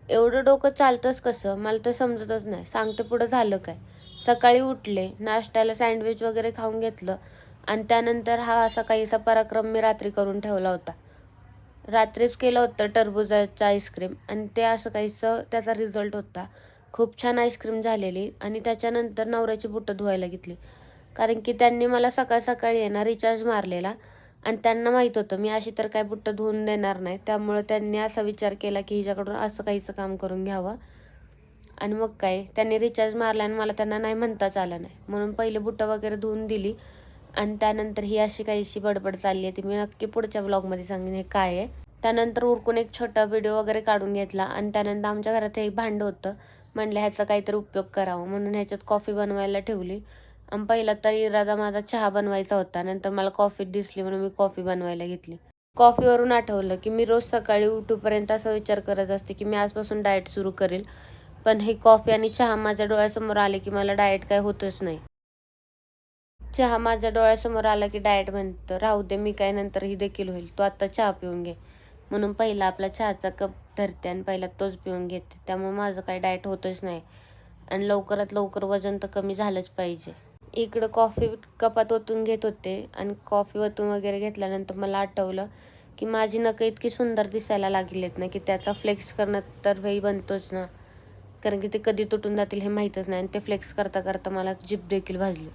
एवढं डोकं चालतंच कसं मला तर समजतच नाही. सांगते पुढं झालं काय. सकाळी उठले, नाश्त्याला सँडविच वगैरे खाऊन घेतलं आणि त्यानंतर हा असा काहीसा पराक्रम मी रात्री करून ठेवला होता. रात्रीच केलं होतं टरबुजाचं आईस्क्रीम आणि ते असं काहीसं त्याचा रिझल्ट होता. खूप छान आईस्क्रीम झालेली आणि त्याच्यानंतर नवऱ्याची बुटं धुवायला घेतली. कारण की त्यांनी मला सकाळ सकाळी आहे ना रिचार्ज मारलेला आणि त्यांना माहीत होतं मी अशी तर काय बुटं धुवून देणार नाही. त्यामुळे त्यांनी असा विचार केला की हिच्याकडून असं काहीसं काम करून घ्यावं आणि मग काय त्यांनी रिचार्ज मारला आणि मला त्यांना नाही म्हणताच आलं नाही. म्हणून पहिले बुटं वगैरे धुवून दिली आणि त्यानंतर ही अशी काहीशी बडबड चालली आहे ती मी नक्की पुढच्या व्लॉगमध्ये सांगेन हे काय आहे. त्यानंतर उरकून एक छोटा व्हिडिओ वगैरे काढून घेतला आणि त्यानंतर आमच्या घरात एक भांडं होतं. म्हणलं ह्याचा काहीतरी उपयोग करावा म्हणून ह्याच्यात कॉफी बनवायला ठेवली आणि पहिला तर इरादा माझा चहा बनवायचा होता. नंतर मला कॉफी दिसली म्हणून मी कॉफी बनवायला घेतली. कॉफीवरून आठवलं की मी रोज सकाळी उठूपर्यंत असा विचार करत असते की मी आजपासून डाएट सुरू करेल. पण ही कॉफी आणि चहा माझ्या डोळ्यासमोर आले की मला डाएट काय होतच नाही. चहा माझ्या डोळ्यासमोर आला की डाएट म्हणतं राहू दे मी काय नंतर ही देखील होईल. तू आत्ता चहा पिऊन घे. म्हणून पहिला आपला चहाचा कप धरते आणि पहिला तोच पिऊन घेते. त्यामुळे माझं काही डाएट होतच नाही आणि लवकरात लवकर वजन तर कमी झालंच पाहिजे. इकडं कॉफी कपात ओतून घेत होते आणि कॉफी ओतून वगैरे घेतल्यानंतर मला आठवलं की माझी नखं इतकी सुंदर दिसायला लागलेत ना की त्याचा फ्लेक्स करणं तर भाई बनतोच ना. कारण की ते कधी तुटून जातील हे माहीतच नाही आणि ते फ्लेक्स करता करता मला जीभ देखील भाजली.